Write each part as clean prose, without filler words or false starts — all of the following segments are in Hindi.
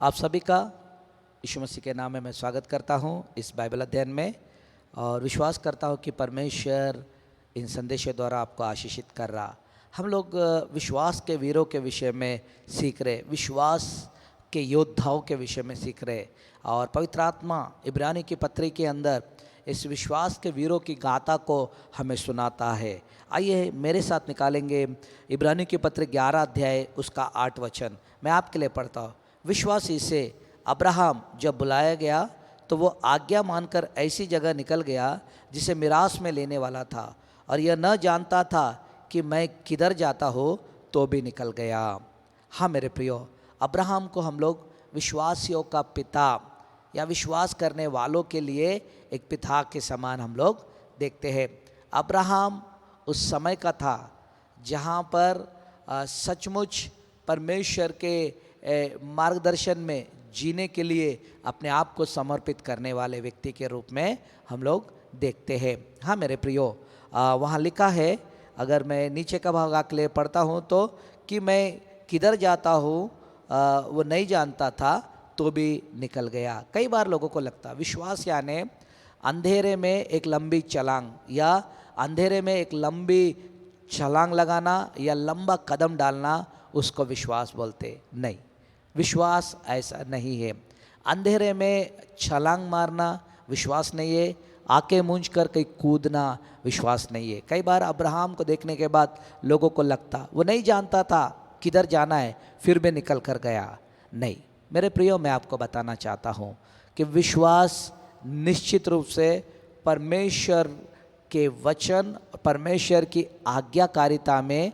आप सभी का यीशु मसीह के नाम में मैं स्वागत करता हूं इस बाइबल अध्ययन में और विश्वास करता हूं कि परमेश्वर इन संदेशों द्वारा आपको आशीषित कर रहा। हम लोग विश्वास के वीरों के विषय में सीख रहे, विश्वास के योद्धाओं के विषय में सीख रहे और पवित्र आत्मा इब्रानी की पत्री के अंदर इस विश्वास के वीरों की गाथा को हमें सुनाता है। आइए मेरे साथ निकालेंगे इब्रानी की पत्री 11 अध्याय उसका 8 वचन। मैं आपके लिए पढ़ता हूँ। विश्वासी से अब्राहम जब बुलाया गया तो वो आज्ञा मानकर ऐसी जगह निकल गया जिसे मिरास में लेने वाला था और यह न जानता था कि मैं किधर जाता हूँ, तो भी निकल गया। हाँ मेरे प्रियो, अब्राहम को हम लोग विश्वासियों का पिता या विश्वास करने वालों के लिए एक पिता के समान हम लोग देखते हैं। अब्राहम उस समय का था जहाँ पर सचमुच परमेश्वर के मार्गदर्शन में जीने के लिए अपने आप को समर्पित करने वाले व्यक्ति के रूप में हम लोग देखते हैं। हाँ मेरे प्रियो, वहाँ लिखा है, अगर मैं नीचे का भाग आके लिए पढ़ता हूँ तो कि मैं किधर जाता हूँ वो नहीं जानता था, तो भी निकल गया। कई बार लोगों को लगता विश्वास यानी अंधेरे में एक लंबी छलांग या अंधेरे में एक लंबी छलांग लगाना या लंबा कदम डालना, उसको विश्वास बोलते। नहीं, विश्वास ऐसा नहीं है। अंधेरे में छलांग मारना विश्वास नहीं है। आंखें मूंझ कर कहीं कूदना विश्वास नहीं है। कई बार अब्राहम को देखने के बाद लोगों को लगता वो नहीं जानता था किधर जाना है, फिर भी निकल कर गया। नहीं मेरे प्रियो, मैं आपको बताना चाहता हूँ कि विश्वास निश्चित रूप से परमेश्वर के वचन, परमेश्वर की आज्ञाकारिता में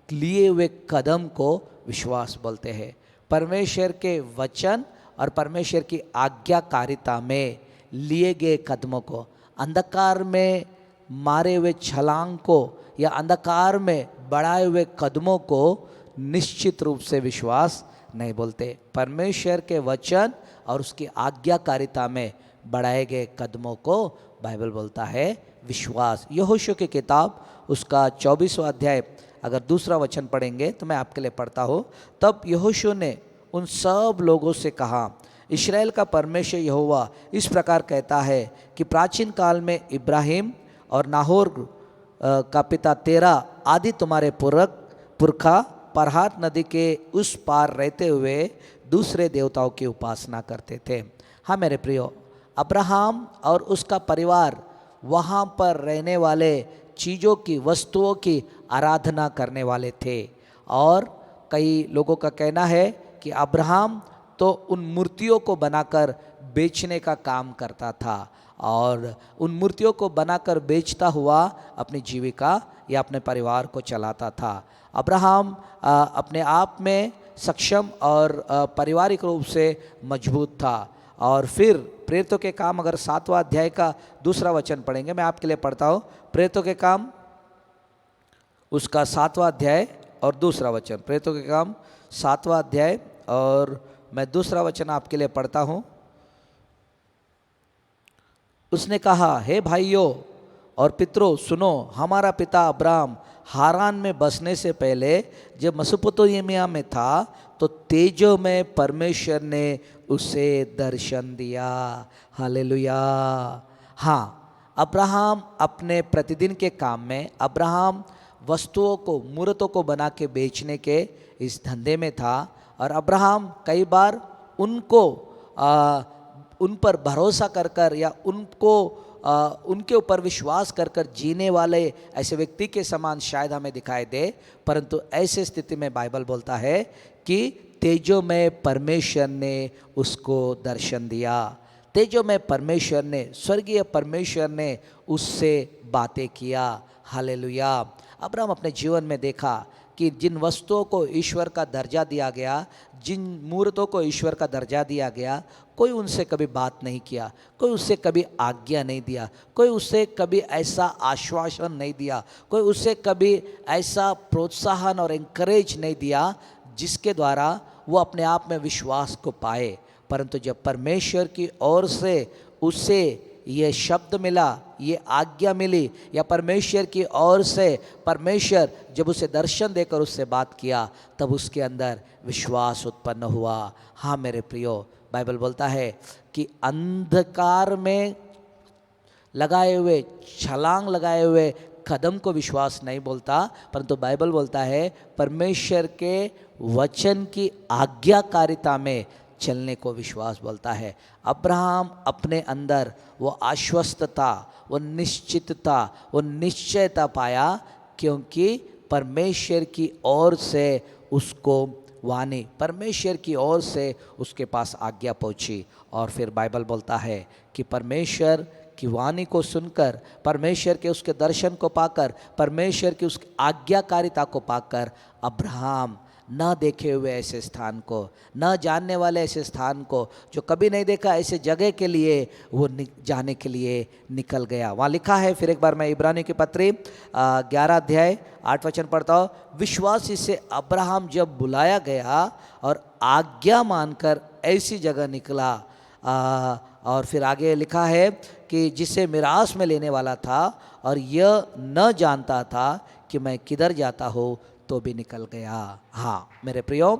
लिए हुए कदम को विश्वास बोलते हैं। परमेश्वर के वचन और परमेश्वर की आज्ञाकारिता में लिए गए कदमों को, अंधकार में मारे हुए छलांग को या अंधकार में बढ़ाए हुए कदमों को निश्चित रूप से विश्वास नहीं बोलते। परमेश्वर के वचन और उसकी आज्ञाकारिता में बढ़ाए गए कदमों को बाइबल बोलता है विश्वास। यहोशू की किताब उसका 24वां अध्याय अगर दूसरा वचन पढ़ेंगे तो मैं आपके लिए पढ़ता हूँ। तब यहोशू ने उन सब लोगों से कहा, इस्राएल का परमेश्वर यहोवा इस प्रकार कहता है कि प्राचीन काल में इब्राहिम और नाहोर का पिता तेरा आदि तुम्हारे पुरखा फरहात नदी के उस पार रहते हुए दूसरे देवताओं की उपासना करते थे। हाँ मेरे प्रियो, अब्राहम और उसका परिवार वहाँ पर रहने वाले चीज़ों की, वस्तुओं की आराधना करने वाले थे। और कई लोगों का कहना है कि अब्राहम तो उन मूर्तियों को बनाकर बेचने का काम करता था और उन मूर्तियों को बनाकर बेचता हुआ अपनी जीविका या अपने परिवार को चलाता था। अब्राहम अपने आप में सक्षम और पारिवारिक रूप से मजबूत था। और फिर प्रेरितों के काम अगर 7वां अध्याय का दूसरा वचन पढ़ेंगे, मैं आपके लिए पढ़ता हूँ। प्रेरितों के काम उसका 7वां अध्याय और दूसरा वचन। प्रेरितों के काम 7वां अध्याय और मैं दूसरा वचन आपके लिए पढ़ता हूँ। उसने कहा, हे भाइयों और पितरों सुनो, हमारा पिता अब्राहम हारान में बसने से पहले जब मेसोपोटामिया में था तो तेजो में परमेश्वर ने उसे दर्शन दिया। हालेलुया। हाँ, अब्राहम अपने प्रतिदिन के काम में, अब्राहम वस्तुओं को, मूर्तों को बना के बेचने के इस धंधे में था और अब्राहम कई बार उन पर भरोसा कर कर या उनके ऊपर विश्वास कर कर जीने वाले ऐसे व्यक्ति के समान शायद हमें दिखाई दे, परंतु ऐसे स्थिति में बाइबल बोलता है कि तेजो में परमेश्वर ने उसको दर्शन दिया। तेजो में परमेश्वर ने, स्वर्गीय परमेश्वर ने उससे बातें किया। हालेलुया। अब्राहम अपने जीवन में देखा कि जिन वस्तुओं को ईश्वर का दर्जा दिया गया, जिन मूर्तों को ईश्वर का दर्जा दिया गया, कोई उनसे कभी बात नहीं किया, कोई उससे कभी आज्ञा नहीं दिया, कोई उससे कभी ऐसा आश्वासन नहीं दिया, कोई उससे कभी ऐसा प्रोत्साहन और एनकरेज नहीं दिया जिसके द्वारा वो अपने आप में विश्वास को पाए। परंतु जब परमेश्वर की ओर से उसे ये शब्द मिला, ये आज्ञा मिली, या परमेश्वर की ओर से परमेश्वर जब उसे दर्शन देकर उससे बात किया तब उसके अंदर विश्वास उत्पन्न हुआ। हाँ मेरे प्रियो, बाइबल बोलता है कि अंधकार में लगाए हुए, छलांग लगाए हुए कदम को विश्वास नहीं बोलता, परंतु बाइबल बोलता है परमेश्वर के वचन की आज्ञाकारिता में चलने को विश्वास बोलता है। अब्राहम अपने अंदर वो आश्वस्तता, वो निश्चितता, वो निश्चयता पाया, क्योंकि परमेश्वर की ओर से उसको वाणी, परमेश्वर की ओर से उसके पास आज्ञा पहुंची। और फिर बाइबल बोलता है कि परमेश्वर की वाणी को सुनकर, परमेश्वर के उसके दर्शन को पाकर, परमेश्वर की उस आज्ञाकारिता को पाकर अब्राहम न देखे हुए ऐसे स्थान को, न जानने वाले ऐसे स्थान को, जो कभी नहीं देखा ऐसे जगह के लिए वो जाने के लिए निकल गया। वहाँ लिखा है, फिर एक बार मैं इब्रानियों की पत्री 11 अध्याय 8 वचन पढ़ता हूँ। विश्वासी से अब्राहम जब बुलाया गया और आज्ञा मानकर ऐसी जगह निकला, और फिर आगे लिखा है कि जिसे मिरास में लेने वाला था और यह न जानता था कि मैं किधर जाता हूँ, तो भी निकल गया। हाँ मेरे प्रियो,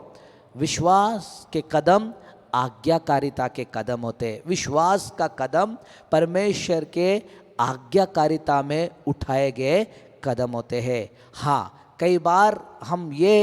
विश्वास के कदम आज्ञाकारिता के कदम होते। विश्वास का कदम परमेश्वर के आज्ञाकारिता में उठाए गए कदम होते हैं। हाँ, कई बार हम ये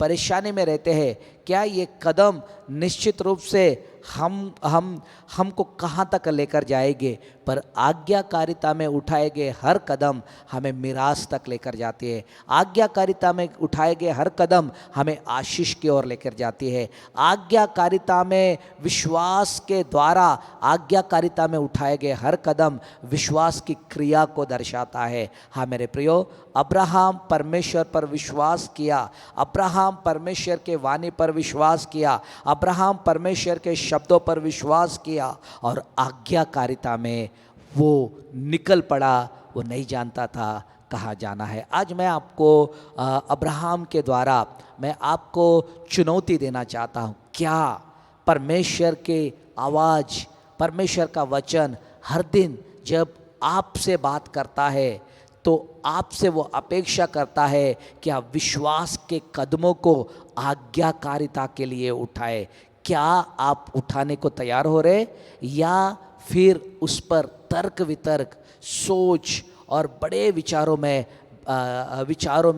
परेशानी में रहते हैं, क्या ये कदम निश्चित रूप से हमको कहाँ तक लेकर जाएंगे, पर आज्ञाकारिता में उठाए गए हर कदम हमें मिरास तक लेकर जाती है। आज्ञाकारिता में उठाए गए हर कदम हमें आशीष की ओर लेकर जाती है। आज्ञाकारिता में विश्वास के द्वारा आज्ञाकारिता में उठाए गए हर कदम विश्वास की क्रिया को दर्शाता है। हाँ मेरे प्रियो, अब्राहम परमेश्वर पर विश्वास किया, अब्राहम परमेश्वर के वाणी पर विश्वास किया, अब्राहम परमेश्वर के शब्दों पर विश्वास किया और आज्ञाकारिता में वो निकल पड़ा। वो नहीं जानता था कहाँ जाना है। आज मैं आपको अब्राहम के द्वारा मैं आपको चुनौती देना चाहता हूँ। क्या परमेश्वर के आवाज़, परमेश्वर का वचन हर दिन जब आपसे बात करता है तो आपसे वो अपेक्षा करता है कि आप विश्वास के कदमों को आज्ञाकारिता के लिए उठाए? क्या आप उठाने को तैयार हो रहे, या फिर उस पर तर्क वितर्क, सोच और बड़े विचारों में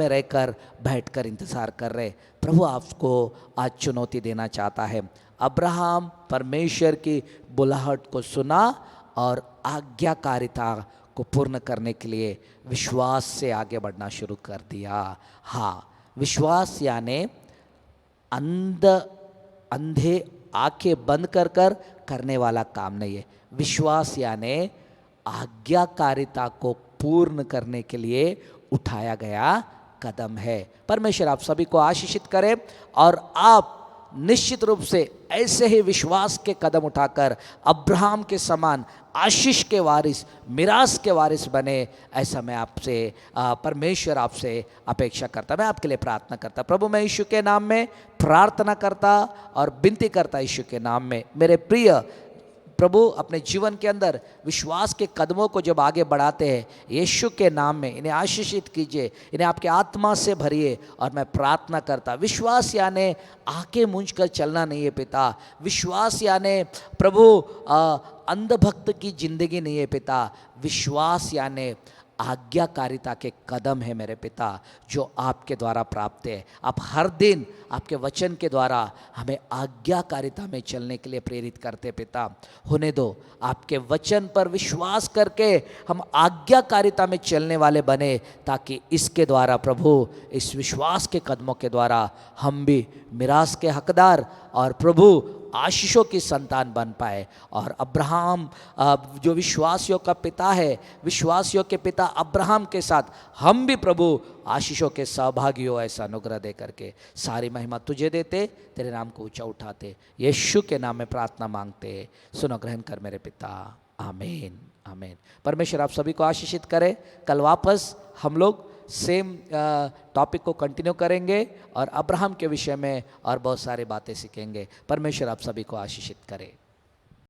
रहकर बैठकर इंतज़ार कर रहे? प्रभु आपको आज चुनौती देना चाहता है। अब्राहम परमेश्वर की बुलाहट को सुना और आज्ञाकारिता को पूर्ण करने के लिए विश्वास से आगे बढ़ना शुरू कर दिया। हाँ, विश्वास यानी अंधे आंखें बंद कर करने वाला काम नहीं है। विश्वास यानी आज्ञाकारिता को पूर्ण करने के लिए उठाया गया कदम है। परमेश्वर आप सभी को आशीषित करे और आप निश्चित रूप से ऐसे ही विश्वास के कदम उठाकर अब्राहम के समान आशीष के वारिस, मिरास के वारिस बने, ऐसा मैं आपसे परमेश्वर आपसे अपेक्षा करता। मैं आपके लिए प्रार्थना करता। प्रभु मैं यीशु के नाम में प्रार्थना करता और विनती करता, यीशु के नाम में मेरे प्रिय प्रभु अपने जीवन के अंदर विश्वास के कदमों को जब आगे बढ़ाते हैं, यीशु के नाम में इन्हें आशीषित कीजिए, इन्हें आपके आत्मा से भरिए। और मैं प्रार्थना करता, विश्वास यानी आंखें मूंझ कर चलना नहीं है पिता। विश्वास यानी प्रभु अंधभक्त की जिंदगी नहीं है पिता। विश्वास यानी आज्ञाकारिता के कदम है मेरे पिता, जो आपके द्वारा प्राप्त है। आप हर दिन आपके वचन के द्वारा हमें आज्ञाकारिता में चलने के लिए प्रेरित करते पिता। होने दो आपके वचन पर विश्वास करके हम आज्ञाकारिता में चलने वाले बने, ताकि इसके द्वारा प्रभु इस विश्वास के कदमों के द्वारा हम भी मिरास के हकदार और प्रभु आशीषों की संतान बन पाए। और अब्राहम जो विश्वासियों का पिता है, विश्वासियों के पिता अब्राहम के साथ हम भी प्रभु आशीषों के सहभागी हो, ऐसा अनुग्रह दे करके सारी महिमा तुझे देते, तेरे नाम को ऊंचा उठाते, यीशु के नाम में प्रार्थना मांगते। सुनो, ग्रहण कर मेरे पिता। आमीन आमीन। परमेश्वर आप सभी को आशीषित करे। कल वापस हम लोग सेम टॉपिक को कंटिन्यू करेंगे और अब्राहम के विषय में और बहुत सारी बातें सीखेंगे। परमेश्वर आप सभी को आशीषित करे।